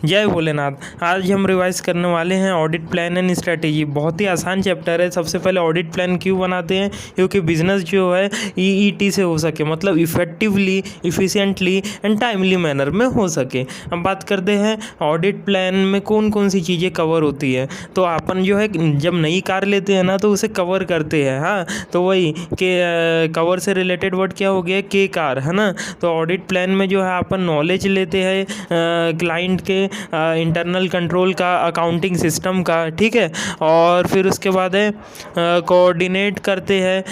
जय भोलेनाथ। आज हम रिवाइज करने वाले हैं ऑडिट प्लान एंड स्ट्रेटेजी। बहुत ही आसान चैप्टर है। सबसे पहले ऑडिट प्लान क्यों बनाते हैं? क्योंकि बिजनेस जो है ईईटी से हो सके, मतलब इफेक्टिवली, इफ़िशिएंटली एंड टाइमली मैनर में हो सके। अब बात करते हैं ऑडिट प्लान में कौन कौन सी चीज़ें कवर होती है। तो अपन जो है जब नई कार लेते हैं ना तो उसे कवर करते हैं। हाँ, तो वही के कवर से रिलेटेड वर्ड क्या हो गया? के कार, है ना। तो ऑडिट प्लान में जो है अपन नॉलेज लेते हैं क्लाइंट के इंटरनल कंट्रोल का, अकाउंटिंग सिस्टम का, ठीक है। और फिर उसके बाद है कोऑर्डिनेट करते हैं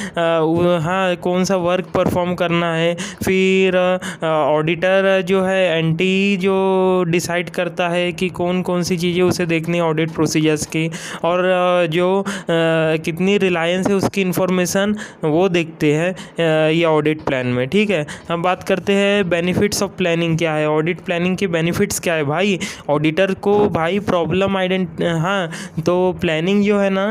हाँ कौन सा वर्क परफॉर्म करना है। फिर ऑडिटर जो है एंटी जो डिसाइड करता है कि कौन कौन सी चीज़ें उसे देखनी है ऑडिट प्रोसीजर्स की, और जो कितनी रिलायंस है उसकी इंफॉर्मेशन वो देखते हैं ये ऑडिट प्लान में, ठीक है। हम बात करते हैं बेनिफिट्स ऑफ प्लानिंग क्या है, ऑडिट प्लानिंग के बेनिफिट्स क्या है भाई। ऑडिटर को भाई प्रॉब्लम हाँ, तो प्लानिंग जो है ना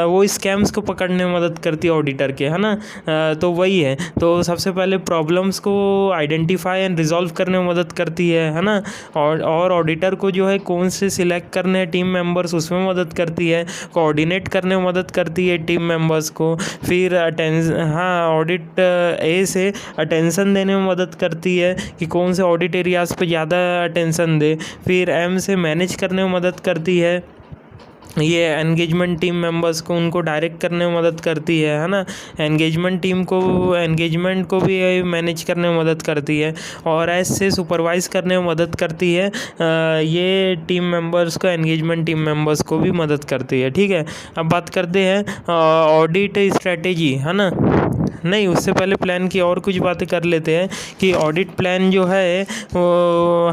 वो स्कैम्स को पकड़ने में मदद करती है ऑडिटर के, है ना। तो वही है, तो सबसे पहले प्रॉब्लम्स को आइडेंटिफाई एंड रिजॉल्व करने में मदद करती है ना। और ऑडिटर को जो है कौन से सिलेक्ट करने हैं टीम मेंबर्स, उसमें मदद करती है। कोऑर्डिनेट करने में मदद करती है टीम मेंबर्स को। फिर ऑडिट ए से अटेंशन देने में मदद करती है कि कौन से ऑडिट एरियाज पे ज़्यादा अटेंशन दे। फिर एम से मैनेज करने में मदद करती है, ये एंगेजमेंट टीम मेंबर्स को उनको डायरेक्ट करने में मदद करती है ना। एंगेजमेंट को भी मैनेज करने में मदद करती है। और एस से सुपरवाइज करने में मदद करती है ये टीम मेंबर्स को, एंगेजमेंट टीम मेंबर्स को भी मदद करती है, ठीक है। अब बात करते हैं ऑडिट स्ट्रेटेजी, है ना। नहीं, उससे पहले प्लान की और कुछ बातें कर लेते हैं कि ऑडिट प्लान जो है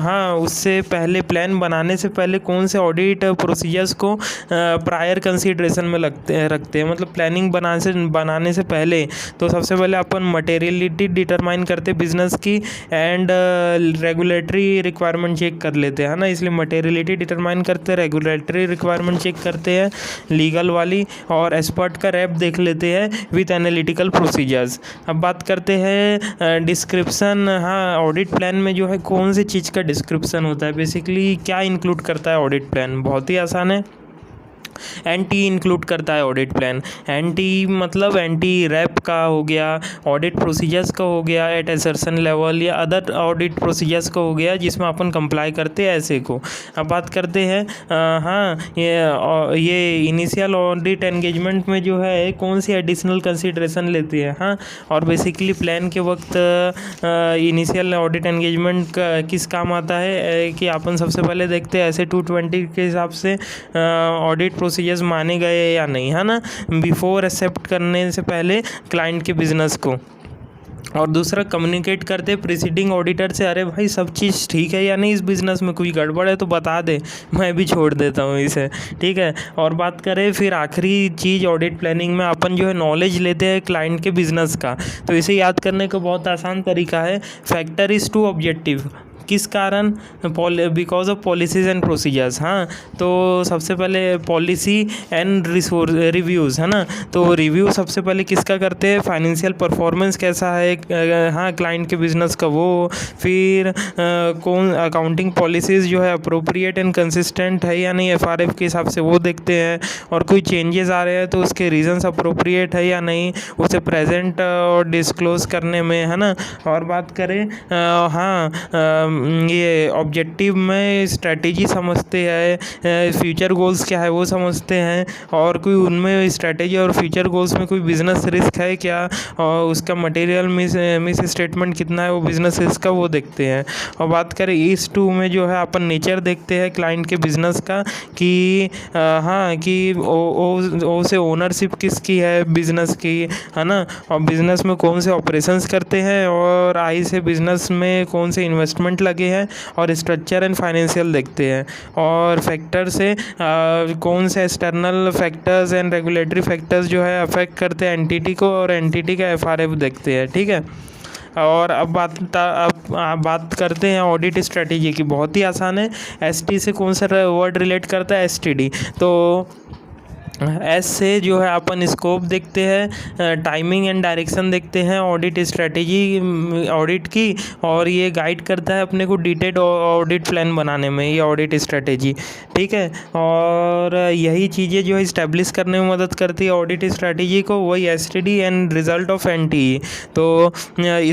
हाँ, उससे पहले प्लान बनाने से पहले कौन से ऑडिट प्रोसीजर्स को प्रायर कंसीडरेशन में रखते हैं, मतलब प्लानिंग बनाने से पहले। तो सबसे पहले अपन मटेरियलिटी डिटरमाइन करते बिजनेस की एंड रेगुलेटरी रिक्वायरमेंट चेक कर लेते हैं, है ना। इसलिए मटेरियलिटी डिटरमाइन करते हैं, रेगुलेटरी रिक्वायरमेंट चेक करते हैं लीगल वाली, और एक्सपर्ट का रैप देख लेते हैं विथ एनालिटिकल प्रोसीजर्स। अब बात करते हैं डिस्क्रिप्शन। हाँ, ऑडिट प्लान में जो है कौन सी चीज़ का डिस्क्रिप्शन होता है, बेसिकली क्या इंक्लूड करता है ऑडिट प्लान, बहुत ही आसान है। एंटी इंक्लूड करता है ऑडिट प्लान। एंटी मतलब एंटी रैप का हो गया, ऑडिट प्रोसीजर्स का हो गया एट असर्शन लेवल, या अदर ऑडिट प्रोसीजर्स का हो गया जिसमें अपन कंप्लाई करते हैं ऐसे को। अब बात करते हैं ये इनिशियल ऑडिट एंगेजमेंट में जो है कौन सी एडिशनल कंसीडरेशन लेती है। हाँ, और बेसिकली प्लान के वक्त इनिशियल ऑडिट एंगेजमेंट का किस काम आता है कि अपन सबसे पहले देखते हैं ऐसे 220 के हिसाब से ऑडिट प्रोसीजर्स माने गए या नहीं, है ना, बिफोर एक्सेप्ट करने से पहले क्लाइंट के बिजनेस को। और दूसरा कम्युनिकेट करते प्रीसीडिंग ऑडिटर से, अरे भाई सब चीज़ ठीक है या नहीं, इस बिज़नेस में कोई गड़बड़ है तो बता दे, मैं भी छोड़ देता हूँ इसे, ठीक है। और बात करें फिर आखिरी चीज़ ऑडिट प्लानिंग में अपन जो है नॉलेज लेते हैं क्लाइंट के बिज़नेस का। तो इसे याद करने का बहुत आसान तरीका है, फैक्टर इज़ टू ऑब्जेक्टिव। किस कारण? Because of policies and procedures. हाँ, तो सबसे पहले पॉलिसी एंड रिसोर्स रिव्यूज़, है ना। तो रिव्यू सबसे पहले किसका करते हैं? फाइनेंशियल परफॉर्मेंस कैसा है हाँ क्लाइंट के बिजनेस का वो। फिर कौन अकाउंटिंग पॉलिसीज़ जो है अप्रोप्रिएट एंड कंसिस्टेंट है या नहीं एफआरएफ के हिसाब से वो देखते हैं। और कोई चेंजेस आ रहे हैं तो उसके रीजंस अप्रोप्रिएट है या नहीं उसे प्रेजेंट और डिस्क्लोज करने में, है ना। और बात करें ये ऑब्जेक्टिव में स्ट्रेटेजी समझते हैं, फ्यूचर गोल्स क्या है वो समझते हैं, और कोई उनमें स्ट्रेटेजी और फ्यूचर गोल्स में कोई बिजनेस रिस्क है क्या, और उसका मटेरियल मिस स्टेटमेंट कितना है वो बिजनेस रिस्क का वो देखते हैं। और बात करें इस 2 में जो है अपन नेचर देखते हैं क्लाइंट के बिजनेस का कि हाँ कि ओ से ओनरशिप किसकी है बिजनेस की, है ना। और बिजनेस में कौन से ऑपरेशंस करते हैं, और आई से बिजनेस में कौन से इन्वेस्टमेंट लगे हैं, और स्ट्रक्चर एंड फाइनेंशियल देखते हैं। और फैक्टर से कौन से external factors and regulatory factors जो है अफेक्ट करते हैं एंटिटी को, और एंटिटी का एफआरएफ देखते हैं, ठीक है। और अब बात करते हैं ऑडिट स्ट्रेटेजी की, बहुत ही आसान है। एसटी से कौन सा वर्ड रिलेट करता है? एसटीडी। तो एस से जो है अपन स्कोप देखते हैं, टाइमिंग एंड डायरेक्शन देखते हैं, ऑडिट स्ट्रेटेजी ऑडिट की, और ये गाइड करता है अपने को डिटेल्ड ऑडिट प्लान बनाने में, ये ऑडिट स्ट्रेटेजी। ठीक है, और यही चीज़ें जो है इस्टेब्लिश करने में मदद करती है ऑडिट स्ट्रेटेजी को, वही एसटीडी एंड रिजल्ट ऑफ एनटीई। तो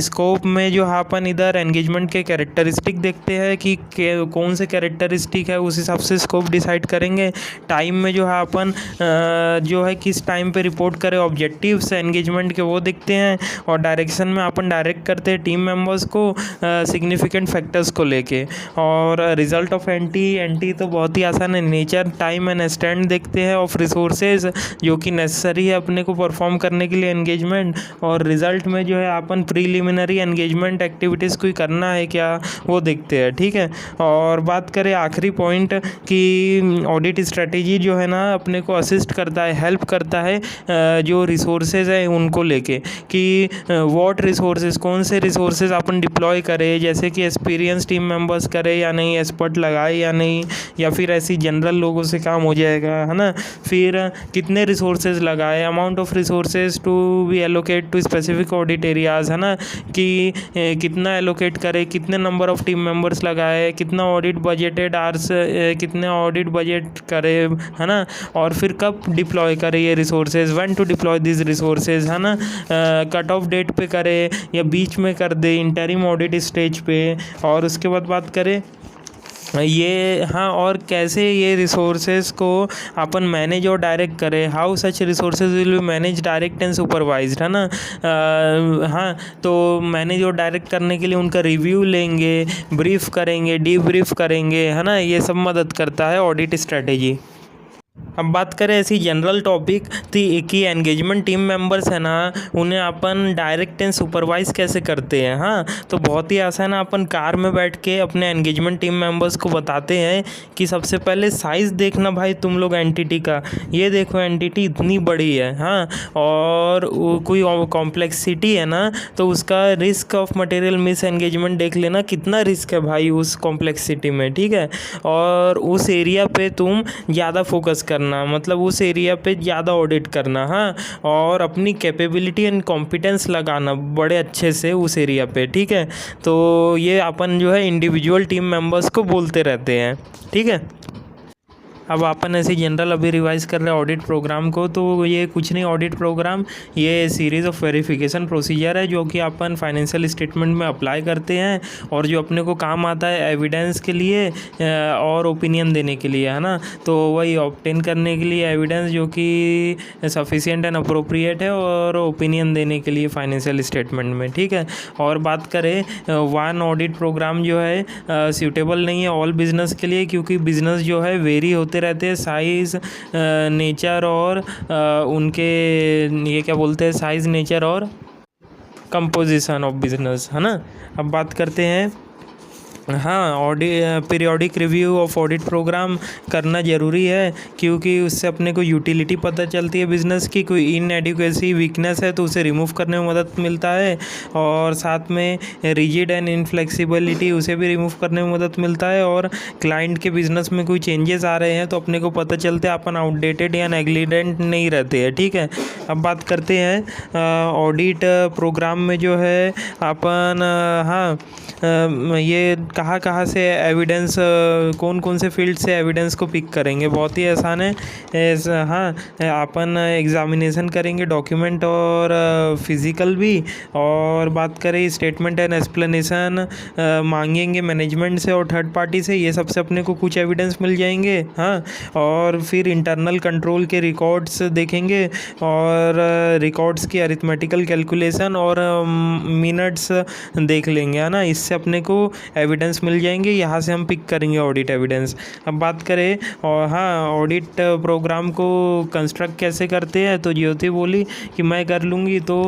स्कोप में जो है अपन इधर एंगेजमेंट के कैरेक्टरिस्टिक देखते हैं कि कौन से कैरेक्टरिस्टिक है, उस हिसाब से स्कोप डिसाइड करेंगे। टाइम में जो है अपन जो है किस टाइम पे रिपोर्ट करें, ऑब्जेक्टिव्स एंगेजमेंट के वो देखते हैं। और डायरेक्शन में अपन डायरेक्ट करते हैं टीम मेंबर्स को सिग्निफिकेंट फैक्टर्स को लेके। और रिजल्ट ऑफ एनटी तो बहुत ही आसान है, नेचर टाइम एंड एक्सटेंट देखते हैं ऑफ रिसोर्सेज जो कि नेसेसरी है अपने को परफॉर्म करने के लिए एंगेजमेंट। और रिजल्ट में जो है अपन प्रीलिमिनरी एंगेजमेंट एक्टिविटीज़ कोई करना है क्या, वो देखते हैं। ठीक है, और बात करें आखिरी पॉइंट कि ऑडिट स्ट्रेटेजी जो है ना अपने को असिस्ट करता है, हेल्प करता है जो रिसोर्सेज है उनको लेके, कि व्हाट रिसोर्सेज, कौन से रिसोर्सेज अपन डिप्लॉय करें, जैसे कि एक्सपीरियंस टीम मेंबर्स करें या नहीं, एक्सपर्ट लगाए या नहीं, या फिर ऐसी जनरल लोगों से काम हो जाएगा, है ना। फिर कितने रिसोर्सेज लगाए, amount of resources to be allocate to specific audit areas, है ना, कि कितना एलोकेट करें, कितने नंबर ऑफ टीम मेंबर्स लगाए, कितना ऑडिट बजटेड आर्स, कितने ऑडिट बजट करे, है ना। और फिर कब डिप्लॉय करें ये resources, when to deploy this resources, है ना। कट ऑफ डेट पे करें या बीच में कर दे इंटरिम ऑडिट स्टेज पे। और उसके बाद बात करें ये, हाँ, और कैसे ये रिसोर्सेज को अपन मैनेज और डायरेक्ट करें, how such resources will be manage direct and supervised, है ना। हाँ, तो मैनेज और डायरेक्ट करने के लिए उनका रिव्यू लेंगे, ब्रीफ करेंगे, डीब्रीफ करेंगे, है ना। ये सब मदद करता है ऑडिट स्ट्रेटेजी। अब बात करें ऐसी जनरल टॉपिक कि एंगेजमेंट टीम मेंबर्स है ना, उन्हें अपन डायरेक्ट एंड सुपरवाइज कैसे करते हैं। हाँ, तो बहुत ही आसान है, अपन कार में बैठ के अपने एंगेजमेंट टीम मेंबर्स को बताते हैं कि सबसे पहले साइज़ देखना भाई तुम लोग एंटिटी का, ये देखो एंटिटी इतनी बड़ी है, हाँ, और कोई कॉम्प्लेक्सिटी है ना, तो उसका risk of material miss engagement देख लेना, कितना रिस्क है भाई उस कॉम्प्लेक्सिटी में। ठीक है, और उस एरिया पे तुम ज़्यादा फोकस करना, मतलब उस एरिया पे ज़्यादा ऑडिट करना, हाँ, और अपनी कैपेबिलिटी एंड कॉम्पिटेंस लगाना बड़े अच्छे से उस एरिया पे। ठीक है, तो ये अपन जो है इंडिविजुअल टीम मेंबर्स को बोलते रहते हैं। ठीक है, अब अपन ऐसे जनरल अभी रिवाइज कर रहे हैं ऑडिट प्रोग्राम को। तो ये कुछ नहीं, ऑडिट प्रोग्राम ये सीरीज़ ऑफ वेरिफिकेशन प्रोसीजर है जो कि अपन फाइनेंशियल स्टेटमेंट में अप्लाई करते हैं, और जो अपने को काम आता है एविडेंस के लिए और ओपिनियन देने के लिए, है ना। तो वही ऑब्टेन करने के लिए एविडेंस जो कि सफिशिएंट एंड अप्रोप्रिएट है, और ओपिनियन देने के लिए फाइनेंशियल स्टेटमेंट में। ठीक है, और बात करें वन ऑडिट प्रोग्राम जो है सूटेबल नहीं है ऑल बिजनेस के लिए, क्योंकि बिजनेस जो है वेरी होते रहते हैं, साइज़, नेचर और उनके ये क्या बोलते हैं, साइज़, नेचर और कंपोजिशन ऑफ बिजनेस, है ना। अब बात करते हैं, हाँ, periodic review of audit program करना ज़रूरी है, क्योंकि उससे अपने को यूटिलिटी पता चलती है बिज़नेस की, कोई इनएडिक्वेसी वीकनेस है तो उसे रिमूव करने में मदद मिलता है, और साथ में रिजिड एंड इनफ्लेक्सिबिलिटी उसे भी रिमूव करने में मदद मिलता है, और क्लाइंट के बिज़नेस में कोई चेंजेस आ रहे हैं तो अपने को पता चलते हैं, अपन आउटडेटेड या नेग्लिजेंट नहीं रहते हैं। ठीक है, अब बात करते हैं ऑडिट प्रोग्राम में जो है अपन, हाँ, ये कहाँ से एविडेंस, कौन कौन से फील्ड से एविडेंस को पिक करेंगे, बहुत ही आसान है। हाँ, अपन एग्जामिनेशन करेंगे डॉक्यूमेंट और फिज़िकल भी, और बात करें स्टेटमेंट एंड एक्सप्लेनेशन मांगेंगे मैनेजमेंट से और थर्ड पार्टी से, ये सबसे अपने को कुछ एविडेंस मिल जाएंगे। हाँ, और फिर इंटरनल कंट्रोल के रिकॉर्ड्स देखेंगे, और रिकॉर्ड्स की अरिथमेटिकल कैलकुलेशन और मिनट्स देख लेंगे, है ना। इससे अपने को एविडेंस मिल जाएंगे, यहाँ से हम पिक करेंगे ऑडिट एविडेंस। अब बात करें, और हाँ, ऑडिट प्रोग्राम को कंस्ट्रक्ट कैसे करते हैं, तो ज्योति बोली कि मैं कर लूँगी, तो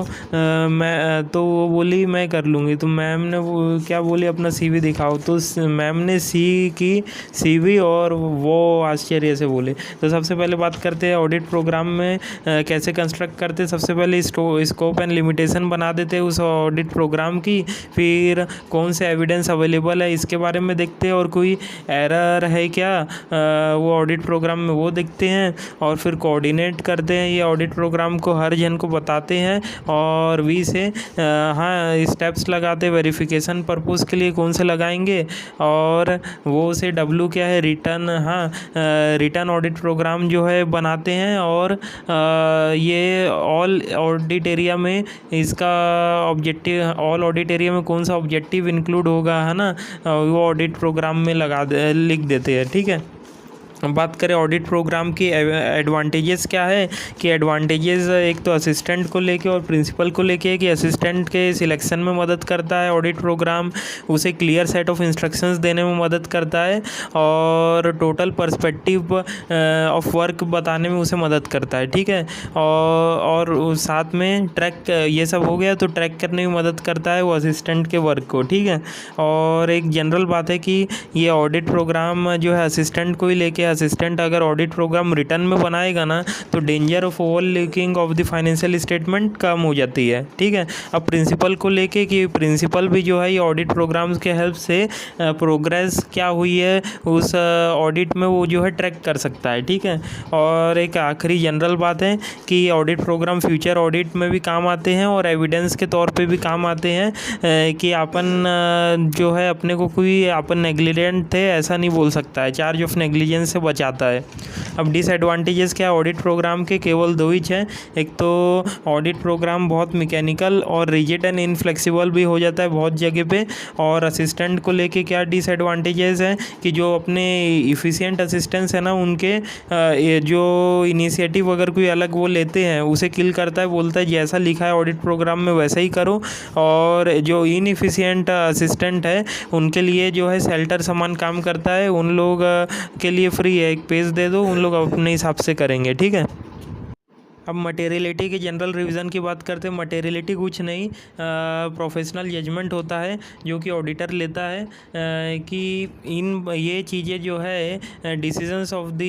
वो बोली मैं कर लूँगी, तो मैम ने वो क्या बोली, अपना सीवी दिखाओ, तो मैम ने सीवी और वो आश्चर्य से बोले। तो सबसे पहले बात करते हैं ऑडिट प्रोग्राम में कैसे कंस्ट्रक्ट करते हैं। सबसे पहले स्कोप एंड लिमिटेशन बना देते हैं उस ऑडिट प्रोग्राम की, फिर कौन से एविडेंस अवेलेबल एप्लीकेबल है इसके बारे में देखते हैं, और कोई एरर है क्या वो ऑडिट प्रोग्राम में वो देखते हैं, और फिर कोऑर्डिनेट करते हैं ये ऑडिट प्रोग्राम को, हर जन को बताते हैं, और वी से हाँ स्टेप्स लगाते हैं वेरिफिकेशन पर्पज़ के लिए कौन से लगाएंगे, और वो से डब्ल्यू क्या है रिटर्न, हाँ रिटर्न ऑडिट प्रोग्राम जो है बनाते हैं, और ये ऑल ऑडिट एरिया में इसका ऑब्जेक्टिव, ऑल ऑडिट एरिया में कौन सा ऑब्जेक्टिव इंक्लूड होगा है ना, वो ऑडिट प्रोग्राम में लिख देते हैं। ठीक है, बात करें ऑडिट प्रोग्राम की एडवांटेजेस क्या है, कि एडवांटेजेस एक तो असिस्टेंट को लेके और प्रिंसिपल को लेके, कि असिस्टेंट के सिलेक्शन में मदद करता है ऑडिट प्रोग्राम, उसे क्लियर सेट ऑफ इंस्ट्रक्शंस देने में मदद करता है, और टोटल पर्सपेक्टिव ऑफ वर्क बताने में उसे मदद करता है। ठीक है, और साथ में ट्रैक, ये सब हो गया तो ट्रैक करने में मदद करता है वो असिस्टेंट के वर्क को। ठीक है, और एक जनरल बात है कि ये ऑडिट प्रोग्राम जो है असिस्टेंट को ही लेके, असिस्टेंट अगर ऑडिट प्रोग्राम रिटर्न में बनाएगा ना तो danger of over leaking of the financial statement कम हो जाती है। ठीक है, अब प्रिंसिपल को लेके कि प्रिंसिपल भी जो है ये ऑडिट प्रोग्राम्स के हेल्प से प्रोग्रेस क्या हुई है उस ऑडिट में वो जो है ट्रैक कर सकता है। ठीक है, और एक आखिरी जनरल बात है कि ऑडिट प्रोग्राम फ्यूचर ऑडिट में भी काम आते हैं और एविडेंस के तौर पे भी काम आते हैं, कि अपन जो है अपने को कोई अपन नेग्लिजेंट थे ऐसा नहीं बोल सकता है, चार्ज ऑफ नेग्लिजेंस से बचाता है। अब डिसएडवांटेजेस क्या है ऑडिट प्रोग्राम के, केवल दो ही हैं। एक तो ऑडिट प्रोग्राम बहुत मैकेनिकल और रिजिड एंड इनफ्लेक्सिबल भी हो जाता है बहुत जगह पे, और असिस्टेंट को लेके क्या डिसएडवांटेजेस हैं कि जो अपने इफ़िशिएंट असिस्टेंट्स है ना उनके जो इनिशिएटिव अगर कोई अलग वो लेते हैं उसे किल करता है, बोलता है जैसा लिखा है ऑडिट प्रोग्राम में वैसा ही करो, और जो इनएफिशिएंट असिस्टेंट है उनके लिए जो है शेल्टर समान काम करता है, उन लोग के लिए फ्री है, एक पेज दे दो उन लोग अपने हिसाब से करेंगे। ठीक है, अब मटेरियलिटी के जनरल रिवीजन की बात करते हैं। मटेरियलिटी कुछ नहीं, प्रोफेशनल जजमेंट होता है जो कि ऑडिटर लेता है कि इन ये चीज़ें जो है डिसीजंस ऑफ द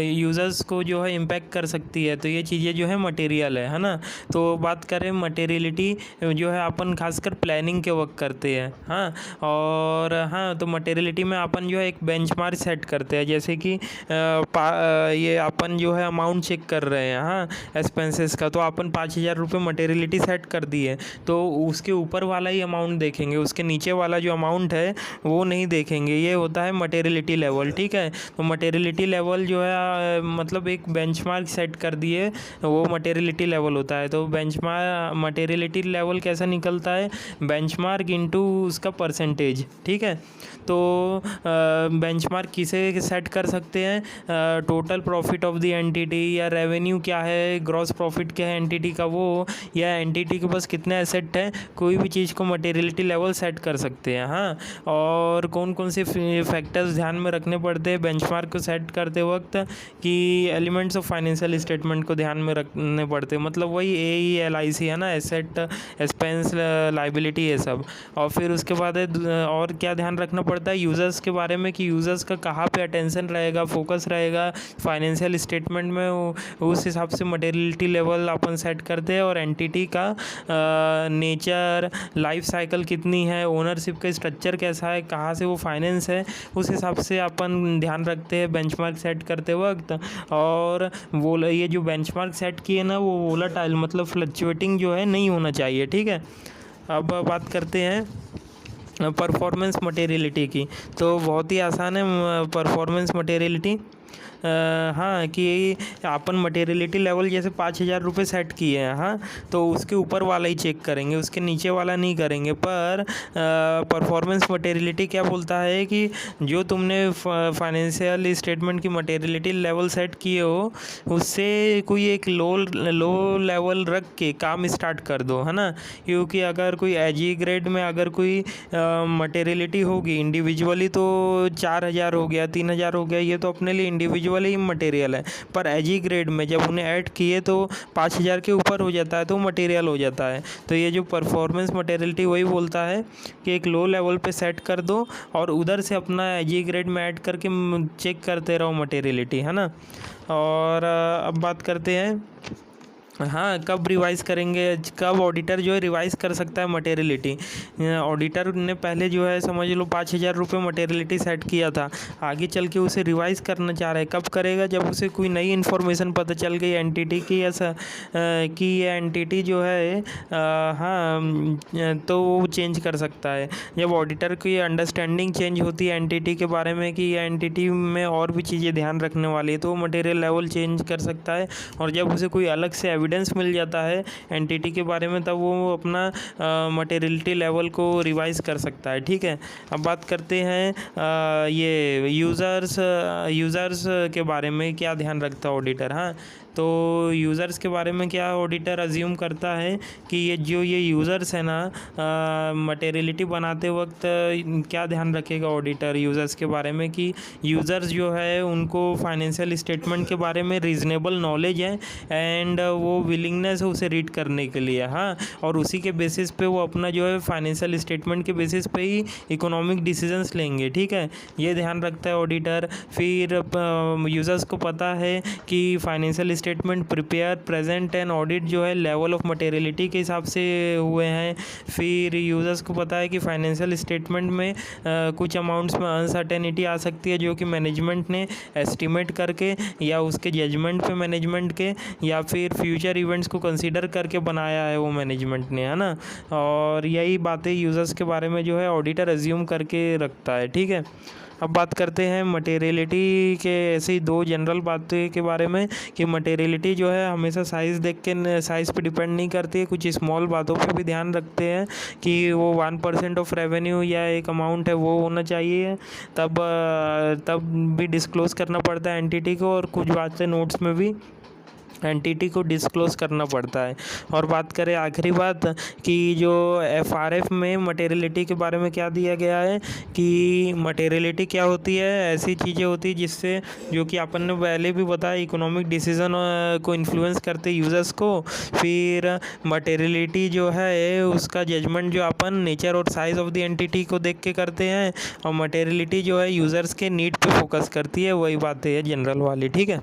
यूज़र्स को जो है इम्पैक्ट कर सकती है, तो ये चीज़ें जो है मटेरियल है ना। तो बात करें मटेरियलिटी जो है अपन खासकर प्लानिंग के वक्त करते हैं, हाँ, और हाँ तो मटेरियलिटी में अपन जो है एक बेंचमार्क सेट करते हैं, जैसे कि ये अपन जो है अमाउंट चेक कर रहे हैं, हाँ एक्सपेंसेस का, तो अपन 5,000 रुपये मटेरियलिटी सेट कर दी है, तो उसके ऊपर वाला ही अमाउंट देखेंगे, उसके नीचे वाला जो अमाउंट है वो नहीं देखेंगे, ये होता है मटेरियलिटी लेवल। ठीक है, तो मटेरियलिटी लेवल जो है मतलब एक बेंचमार्क सेट कर दिए, वो मटेरियलिटी लेवल होता है। तो मटेरियलिटी लेवल कैसा निकलता है, बेंचमार्क इनटू उसका परसेंटेज। ठीक है, तो बेंचमार्क किसे सेट कर सकते हैं, total profit of the entity, या रेवेन्यू क्या है, ग्रॉस प्रॉफिट क्या है एंटिटी का वो, या एंटिटी के पास कितने एसेट हैं, कोई भी चीज़ को मटेरियलिटी लेवल सेट कर सकते हैं। हाँ, और कौन कौन से फैक्टर्स ध्यान में रखने पड़ते हैं बेंचमार्क को सेट करते वक्त, कि एलिमेंट्स ऑफ फाइनेंशियल स्टेटमेंट को ध्यान में रखने पड़ते हैं, मतलब वही AELIC है ना, एसेट एक्सपेंस लाइबिलिटी ये सब। और फिर उसके बाद और क्या ध्यान रखना पड़ता है यूज़र्स के बारे में, कि यूज़र्स का कहाँ पे अटेंशन रहेगा, फोकस रहेगा फाइनेंशियल स्टेटमेंट में, उस हिसाब से मटेरियलिटी लेवल अपन सेट करते हैं। और एंटिटी का नेचर, लाइफ साइकिल कितनी है, ओनरशिप का स्ट्रक्चर कैसा है, कहाँ से वो फाइनेंस है, उस हिसाब से अपन ध्यान रखते हैं बेंचमार्क सेट करते वक्त। और वो ये जो बेंचमार्क सेट किए ना वो वोलेटाइल मतलब फ्लक्चुएटिंग जो है नहीं होना चाहिए। ठीक है, अब बात करते हैं परफॉर्मेंस मटेरियलिटी की, तो बहुत ही आसान है परफॉर्मेंस मटेरियलिटी। हाँ, कि अपन मटेरियलिटी लेवल जैसे 5,000 रुपये सेट किए हैं, हाँ, तो उसके ऊपर वाला ही चेक करेंगे, उसके नीचे वाला नहीं करेंगे। पर परफॉर्मेंस मटेरियलिटी क्या बोलता है कि जो तुमने फाइनेंशियल स्टेटमेंट की मटेरियलिटी लेवल सेट किए हो उससे कोई एक लो लेवल रख के काम स्टार्ट कर दो, है ना, क्योंकि अगर कोई AG ग्रेड में अगर कोई मटेरियलिटी होगी इंडिविजुअली तो 4,000 हो गया, 3,000 हो गया, ये तो अपने लिए इंडिविजुअल ही मटेरियल है। पर AG ग्रेड में जब उन्हें ऐड किए तो 5,000 के ऊपर हो जाता है तो मटेरियल हो जाता है। तो ये जो परफॉर्मेंस मटेरियलिटी वही बोलता है कि एक लो लेवल पे सेट कर दो और उधर से अपना AG ग्रेड में ऐड करके चेक करते रहो मटेरियलिटी, है ना। और अब बात करते हैं हाँ, कब रिवाइज़ करेंगे, कब ऑडिटर जो है रिवाइज़ कर सकता है मटेरियलिटी। ऑडिटर ने पहले जो है समझ लो 5,000 रुपये मटेरियलिटी सेट किया था, आगे चल के उसे रिवाइज़ करना चाह रहा है। कब करेगा, जब उसे कोई नई इन्फॉर्मेशन पता चल गई एंटिटी की, कि ये एंटिटी जो है तो वो चेंज कर सकता है। जब ऑडिटर की अंडरस्टैंडिंग चेंज होती है एंटिटी के बारे में कि ये एंटिटी में और भी चीज़ें ध्यान रखने वाली है, तो वो मटेरियल लेवल चेंज कर सकता है। और जब उसे कोई अलग से एविडेंस मिल जाता है एंटिटी के बारे में, तब वो अपना मटेरियलिटी लेवल को रिवाइज़ कर सकता है। ठीक है, अब बात करते हैं ये यूज़र्स के बारे में क्या ध्यान रखता है ऑडिटर। हाँ, तो यूज़र्स के बारे में क्या ऑडिटर अज्यूम करता है कि ये यूज़र्स है ना, मटेरियलिटी बनाते वक्त क्या ध्यान रखेगा ऑडिटर यूज़र्स के बारे में कि यूज़र्स जो है उनको फाइनेंशियल स्टेटमेंट के बारे में रीज़नेबल नॉलेज है एंड वो विलिंगनेस है उसे रीड करने के लिए। हाँ, और उसी के बेसिस पे वो अपना जो है फाइनेंशियल स्टेटमेंट के बेसिस पे ही इकोनॉमिक डिसीजंस लेंगे। ठीक है, ये ध्यान रखता है ऑडिटर। फिर यूज़र्स को पता है कि financial statement prepare, present and audit जो है लेवल ऑफ मटेरियलिटी के हिसाब से हुए हैं। फिर यूज़र्स को पता है कि फाइनेंशियल स्टेटमेंट में कुछ अमाउंट्स में अनसर्टेनिटी आ सकती है जो कि मैनेजमेंट ने एस्टिमेट करके या उसके जजमेंट पे मैनेजमेंट के या फिर फ्यूचर इवेंट्स को कंसीडर करके बनाया है वो मैनेजमेंट ने, है ना। और यही बातें यूज़र्स के बारे में जो है ऑडिटर अज्यूम करके रखता है। ठीक है, अब बात करते हैं मटेरियलिटी के ऐसी दो जनरल बातें के बारे में कि मटेरियलिटी जो है हमेशा साइज़ देख के साइज़ पे डिपेंड नहीं करती है, कुछ स्मॉल बातों पे भी ध्यान रखते हैं कि वो 1% ऑफ रेवेन्यू या एक अमाउंट है वो होना चाहिए, तब भी डिस्क्लोज़ करना पड़ता है एंटिटी को, और कुछ बातें नोट्स में भी एंटिटी को डिस्क्लोज़ करना पड़ता है। और बात करें आखिरी बात कि जो एफआरएफ में मटेरियलिटी के बारे में क्या दिया गया है कि मटेरियलिटी क्या होती है, ऐसी चीज़ें होती है जिससे, जो कि अपन ने पहले भी बताया, इकोनॉमिक डिसीजन को इन्फ्लुएंस करते यूज़र्स को। फिर मटेरियलिटी जो है उसका जजमेंट जो अपन नेचर और साइज़ ऑफ द एंटिटी को देख के करते हैं, और मटेरियलिटी जो है यूज़र्स के नीड पे फोकस करती है। वही बातें है जनरल वाली। ठीक है।